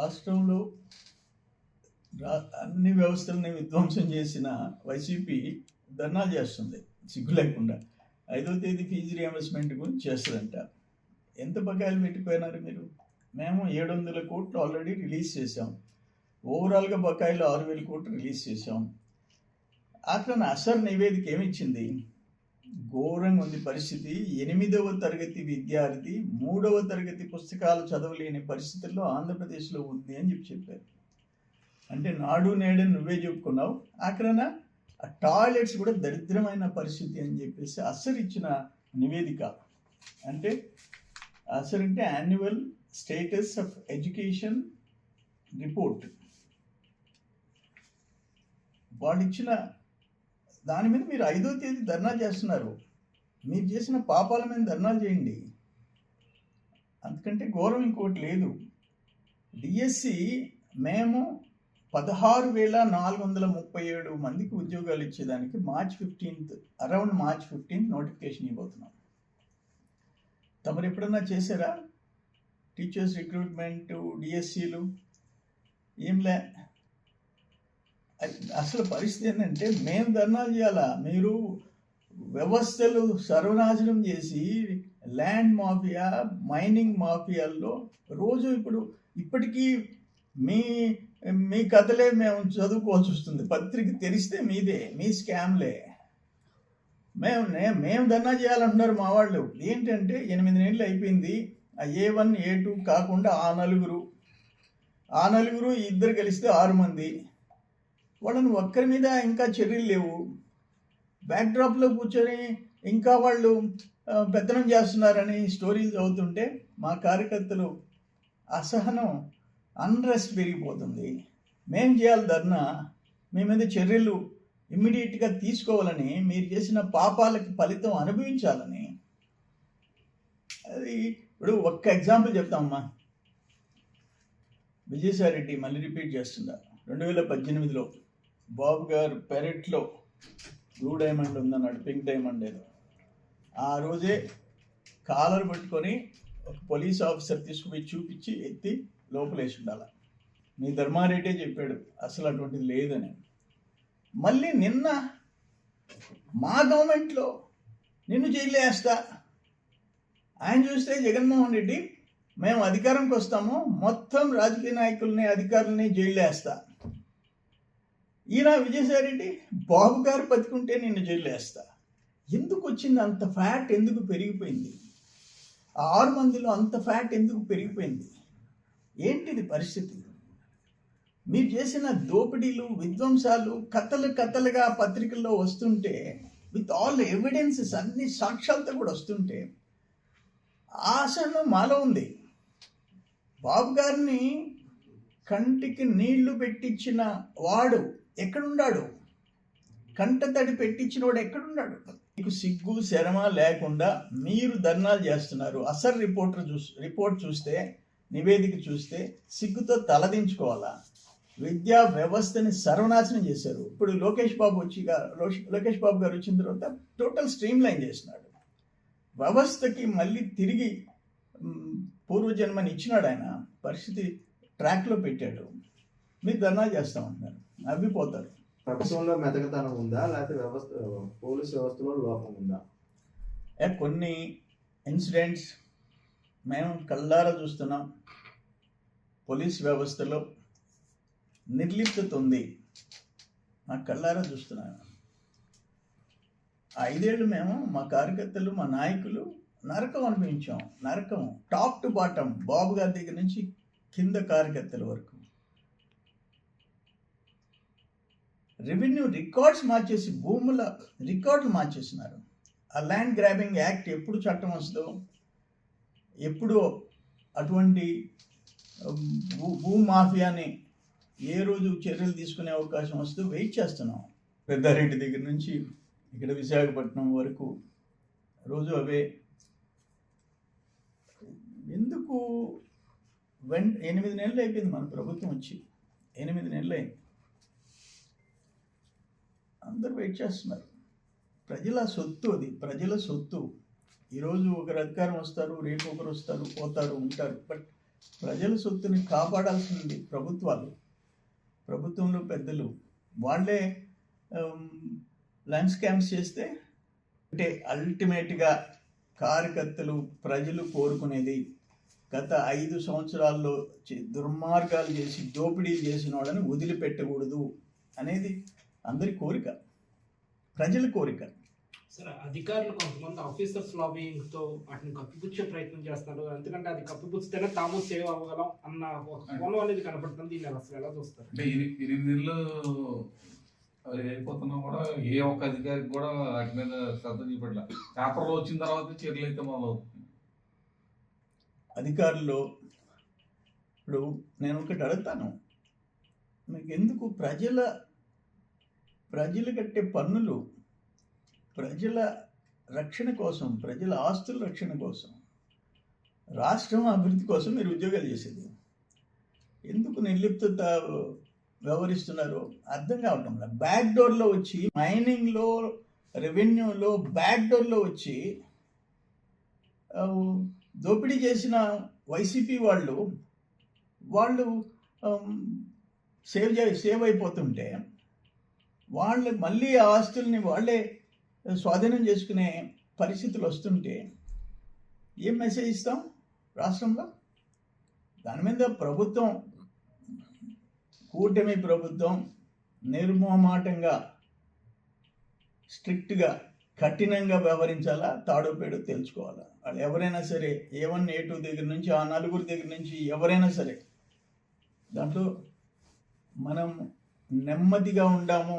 రాష్ట్రంలో అన్ని వ్యవస్థలని విధ్వంసం చేసిన వైసీపీ ధర్నాలు చేస్తుంది సిగ్గు లేకుండా. 5వ తేదీ ఫీజు రియంబర్స్మెంట్ గురించి చేస్తుందంట. ఎంత బకాయిలు పెట్టిపోయినారు మీరు? మేము 700 కోట్లు ఆల్రెడీ రిలీజ్ చేసాం. ఓవరాల్గా బకాయిలు 6,000 కోట్లు రిలీజ్ చేసాం. అట్లా అసలు నివేదిక ఏమిచ్చింది? ఘోరంగా ఉంది పరిస్థితి. 8వ తరగతి విద్యార్థి 3వ తరగతి పుస్తకాలు చదవలేని పరిస్థితుల్లో ఆంధ్రప్రదేశ్లో ఉంది అని చెప్పారు. అంటే నాడు నేడు నువ్వే చెప్పుకున్నావు. అక్కడ ఆ టాయిలెట్స్ కూడా దరిద్రమైన పరిస్థితి అని చెప్పేసి అసలు ఇచ్చిన నివేదిక. అంటే అసలు అంటే annual status of education report వాళ్ళు ఇచ్చిన దాని మీద మీరు 5వ తేదీ ధర్నా చేస్తున్నారు. మీరు చేసిన పాపాల మీద ధర్నాలు చేయండి. అందుకంటే ఘోరం ఇంకోటి లేదు. డిఎస్సి మేము 16,437 మందికి ఉద్యోగాలు ఇచ్చేదానికి అరౌండ్ మార్చ్ 15 నోటిఫికేషన్ ఇవ్వబోతున్నాం. తమరు ఎప్పుడన్నా చేశారా టీచర్స్ రిక్రూట్మెంట్ డిఎస్సీలు? ఏంలే. అసలు పరిస్థితి ఏంటంటే మేము ధర్నాలు చేయాలా? మీరు వ్యవస్థలు సర్వనాశనం చేసి ల్యాండ్ మాఫియా, మైనింగ్ మాఫియాల్లో రోజు ఇప్పటికీ మీ కథలే మేము చదువుకోవాల్సి వస్తుంది. పత్రిక తెరిస్తే మీదే, మీ స్కామ్లే. మేము ధర్నా చేయాలంటున్నారు మా వాళ్ళు. ఏంటంటే 8 నెలలు అయిపోయింది. ఆ A1 A2 కాకుండా ఆ నలుగురు ఇద్దరు కలిస్తే 6 మంది. వాళ్ళని ఒక్కరి మీద ఇంకా చర్యలు లేవు. బ్యాక్డ్రాప్లో కూర్చొని ఇంకా వాళ్ళు పెత్తనం చేస్తున్నారని స్టోరీలు చదువుతుంటే మా కార్యకర్తలు అసహనం, అన్రెస్ట్ పెరిగిపోతుంది. మేం చేయాలి ధర్నా, మీ మీద చర్యలు ఇమ్మీడియట్గా తీసుకోవాలని, మీరు చేసిన పాపాలకి ఫలితం అనుభవించాలని. అది ఇప్పుడు ఒక్క ఎగ్జాంపుల్ చెప్తామమ్మా. విజయసాయిరెడ్డి మళ్ళీ రిపీట్ చేస్తుందా, 2018లో బాబు గారు పెరట్లో బ్లూ డైమండ్ ఉందన్నాడు, పింక్ డైమండ్ ఏదో. ఆ రోజే కాలర్ పట్టుకొని ఒక పోలీస్ ఆఫీసర్ తీసుకుపోయి చూపించి ఎత్తి లోపలేసి ఉండాలి. మీ ధర్మారెడ్డే చెప్పాడు అసలు అటువంటిది లేదని. మళ్ళీ నిన్న మా గవర్నమెంట్లో నిన్ను జైలు వేస్తా. ఆయన చూస్తే జగన్మోహన్ రెడ్డి మేము అధికారంకి వస్తాము, మొత్తం రాజకీయ నాయకుల్ని అధికారులని జైలు వేస్తా. ఈయన విజయసాయిరెడ్డి బాబు గారు బతుకుంటే నిన్ను జైలు వేస్తా. ఎందుకు వచ్చింది అంత ఫ్యాట్? ఎందుకు పెరిగిపోయింది? 6 మందిలో అంత ఫ్యాట్ ఎందుకు పెరిగిపోయింది? ఏంటిది పరిస్థితి? మీరు చేసిన దోపిడీలు, విధ్వంసాలు కథలుగా పత్రికల్లో వస్తుంటే, విత్ ఆల్ ఎవిడెన్సెస్, అన్ని సాక్ష్యాలతో కూడా వస్తుంటే ఆశను మాలో ఉంది. బాబు గారిని కంటికి నీళ్లు పెట్టించిన వాడు ఎక్కడున్నాడు? కంటతడి పెట్టించిన వాడు ఎక్కడున్నాడు? మీకు సిగ్గు శరమ లేకుండా మీరు ధర్నాలు చేస్తున్నారు. అసలు రిపోర్ట్ చూస్తే, నివేదిక చూస్తే సిగ్గుతో తలదించుకోవాలా. విద్యా వ్యవస్థని సర్వనాశనం చేశారు. ఇప్పుడు లోకేష్ బాబు గారు వచ్చిన తర్వాత టోటల్ స్ట్రీమ్ లైన్ చేసినాడు. వ్యవస్థకి మళ్ళీ తిరిగి పూర్వజన్మని ఇచ్చినాడు. ఆయన పరిస్థితి ట్రాక్లో పెట్టాడు. మీరు ధర్నా చేస్తామంటున్నారు, నవ్విపోతారు. ప్రభుత్వంలో మెతకతనం ఉందా, లేకపోతే పోలీస్ వ్యవస్థలో లోపం ఉందా? కొన్ని ఇన్సిడెంట్స్ మేము కళ్ళారా చూస్తున్నాం. పోలీస్ వ్యవస్థలో నిర్లిప్తత ఉంది, నాకు కళ్ళారా చూస్తున్నాను. 5 ఏళ్ళు మేము, మా కార్యకర్తలు, మా నాయకులు నరకం అనిపించాం. నరకం టాప్ టు బాటం, బాబు గారి దగ్గర నుంచి కింద కార్యకర్తల వరకు. రెవెన్యూ రికార్డ్స్ మార్చేసి, భూముల రికార్డులు మార్చేసినారు. ఆ ల్యాండ్ గ్రాబింగ్ యాక్ట్ ఎప్పుడు చట్టం వస్తుందో, ఎప్పుడు అటువంటి భూమాఫియాని ఏ రోజు చర్యలు తీసుకునే అవకాశం వస్తుందో వెయిట్ చేస్తున్నాం. పెద్దారెడ్డి దగ్గర నుంచి ఇక్కడ విశాఖపట్నం వరకు రోజు అవే. ఎందుకు 8 నెలలు అయిపోయింది మన ప్రభుత్వం వచ్చి, 8 నెలలు అయింది. అందరూ వెయిట్ చేస్తున్నారు. ప్రజల సొత్తు అది, ప్రజల సొత్తు. ఈరోజు ఒకరు అధికారం వస్తారు, రేపు ఒకరు వస్తారు, పోతారు, ఉంటారు. బట్ ప్రజల సొత్తుని కాపాడాల్సింది ప్రభుత్వాలు, ప్రభుత్వంలో పెద్దలు. వాళ్ళే లంచ్ క్యాంప్స్ చేస్తే అంటే అల్టిమేట్గా కార్యకర్తలు ప్రజలు కోరుకునేది గత 5 సంవత్సరాల్లో దుర్మార్గాలు చేసి దోపిడీలు చేసిన వాళ్ళని వదిలిపెట్టకూడదు అనేది అందరి కోరిక, ప్రజల కోరిక. సరే, అధికారులు కొంతమంది ఆఫీసర్స్ లాబింగ్ తో వాటిని కప్పిపుచ్చే ప్రయత్నం చేస్తారు. ఎందుకంటే అది కప్పిపుచ్చితేనే తాము సేవ్ అవ్వగలం అన్న ఒక కోణం అనేది కనపడుతుంది. దీన్ని అసలు ఎలా చూస్తారు? అంటే 8 నెలలు అయిపోతున్నా కూడా ఏ ఒక్క అధికారికి కూడా వాటి మీద శ్రద్ధ చూపట్ల. పేపర్లో వచ్చిన తర్వాత చర్యలు అయితే మొదలవుతుంది. అధికారులు ఇప్పుడు నేను ఒకటి అడుగుతాను, మీకు ఎందుకు ప్రజలు కట్టే పన్నులు ప్రజల రక్షణ కోసం, ప్రజల ఆస్తుల రక్షణ కోసం, రాష్ట్రం అభివృద్ధి కోసం మీరు ఉద్యోగాలు చేసేది, ఎందుకు నిర్లిప్తత వ్యవహరిస్తున్నారో అర్థం కావటం లేదు. బ్యాక్ డోర్లో వచ్చి మైనింగ్లో, రెవెన్యూలో బ్యాక్ డోర్లో వచ్చి దోపిడీ చేసిన వైసీపీ వాళ్ళు సేవ్ అయిపోతుంటే వాళ్ళు మళ్ళీ ఆ ఆస్తుల్ని వాళ్ళే స్వాధీనం చేసుకునే పరిస్థితులు వస్తుంటే ఏం మెసేజ్ ఇస్తాం రాష్ట్రంలో? దాని మీద ప్రభుత్వం, కూటమి ప్రభుత్వం నిర్మోహమాటంగా, స్ట్రిక్ట్గా, కఠినంగా వ్యవహరించాలా, తాడోపేడో తెలుసుకోవాలా. వాళ్ళు ఎవరైనా సరే, A1 A2 దగ్గర నుంచి ఆ 4 దగ్గర నుంచి ఎవరైనా సరే, దాంట్లో మనం నెమ్మదిగా ఉండాము,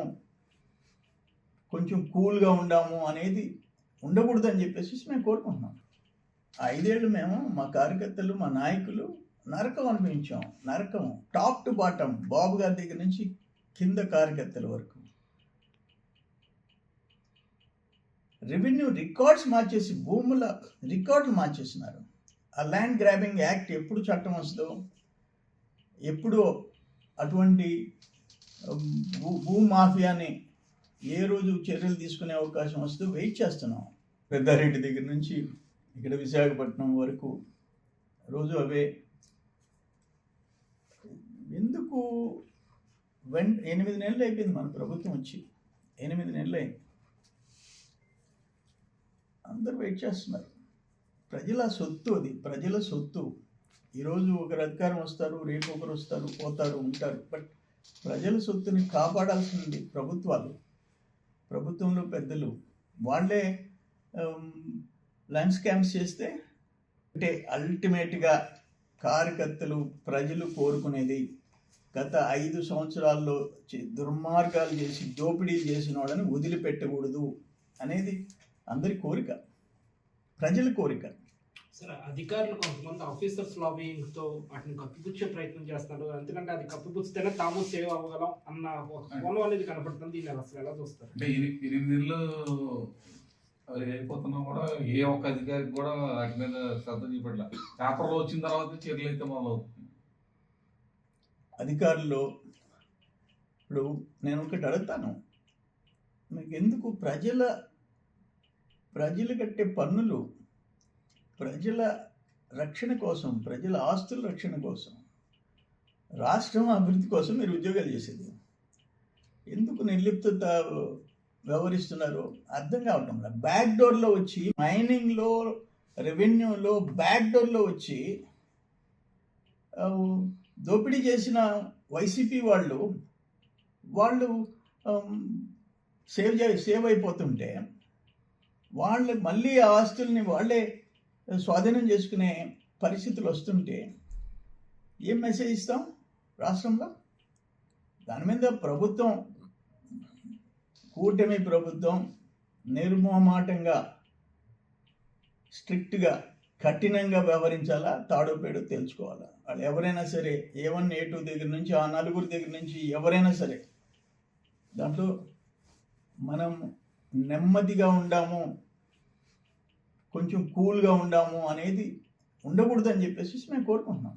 కొంచెం కూల్గా ఉండాము అనేది ఉండకూడదు అని చెప్పేసి మేము కోరుకుంటున్నాం. 5 ఏళ్ళు మేము, మా కార్యకర్తలు, మా నాయకులు నరకం అనిపించాం. నరకం టాప్ టు బాటం, బాబు గారి దగ్గర నుంచి కింద కార్యకర్తల వరకు. రెవెన్యూ రికార్డ్స్ మార్చేసి, భూముల రికార్డులు మార్చేసినారు. ఆ ల్యాండ్ గ్రాబింగ్ యాక్ట్ ఎప్పుడు చట్టం వస్తుందో, ఎప్పుడు అటువంటి భూమాఫియాని ఏ రోజు చర్యలు తీసుకునే అవకాశం వస్తుందో వెయిట్ చేస్తున్నాం. పెద్దారెడ్డి దగ్గర నుంచి ఇక్కడ విశాఖపట్నం వరకు రోజు అవే. ఎందుకు 8 నెలలు అయిపోయింది మన ప్రభుత్వం వచ్చి, 8 నెలలు అయింది. అందరూ వెయిట్ చేస్తున్నారు. ప్రజల సొత్తు అది, ప్రజల సొత్తు. ఈరోజు ఒకరు అధికారం వస్తారు, రేపు ఒకరు వస్తారు, పోతారు, ఉంటారు. బట్ ప్రజల సొత్తుని కాపాడాల్సింది ప్రభుత్వాలు, ప్రభుత్వంలో పెద్దలు. వాళ్ళే లంచ్ క్యాంప్స్ చేస్తే అంటే అల్టిమేట్గా కార్యకర్తలు ప్రజలు కోరుకునేది గత 5 సంవత్సరాల్లో దుర్మార్గాలు చేసి దోపిడీలు చేసిన వాళ్ళని వదిలిపెట్టకూడదు అనేది అందరి కోరిక, ప్రజల కోరిక. సరే, అధికారులు కొంతమంది ఆఫీసర్స్ లాబింగ్ తో వాటిని కప్పిపుచ్చే ప్రయత్నం చేస్తారు. ఎందుకంటే అది కప్పిపుచ్చితేనే తాము సేవ్ అవ్వగలం అన్న ఒక కోణం అనేది కనపడుతుంది. దీన్ని అసలు ఎలా చూస్తారు? అంటే 8 నెలలు అయిపోతున్నా కూడా ఏ ఒక్క అధికారికి కూడా వాటి మీద శ్రద్ధ చూపట్ల. పేపర్లో వచ్చిన తర్వాత చర్యలు అయితే మొదలవుతుంది. అధికారులు ఇప్పుడు నేను ఒకటి అడుగుతాను, మీకు ఎందుకు ప్రజలు కట్టే పన్నులు ప్రజల రక్షణ కోసం, ప్రజల ఆస్తుల రక్షణ కోసం, రాష్ట్రం అభివృద్ధి కోసం మీరు ఉద్యోగాలు చేసేది, ఎందుకు నిర్లిప్తత వ్యవహరిస్తున్నారో అర్థం కావటం లేదు. బ్యాక్ డోర్లో వచ్చి మైనింగ్లో, రెవెన్యూలో బ్యాక్ డోర్లో వచ్చి దోపిడీ చేసిన వైసీపీ వాళ్ళు సేవ్ అయిపోతుంటే వాళ్ళు మళ్ళీ ఆ ఆస్తుల్ని వాళ్ళే స్వాధీనం చేసుకునే పరిస్థితులు వస్తుంటే ఏం మెసేజ్ ఇస్తాం రాష్ట్రంలో? దాని మీద ప్రభుత్వం, కూటమి ప్రభుత్వం నిర్మోహమాటంగా, స్ట్రిక్ట్గా, కఠినంగా వ్యవహరించాలా, తాడోపేడో తెలుసుకోవాలా. వాళ్ళు ఎవరైనా సరే, A1 A2 దగ్గర నుంచి ఆ 4 దగ్గర నుంచి ఎవరైనా సరే, దాంట్లో మనం నెమ్మదిగా ఉండాము, కొంచెం కూల్గా ఉండాము అనేది ఉండకూడదు అని చెప్పేసి మేము కోరుకుంటున్నాం.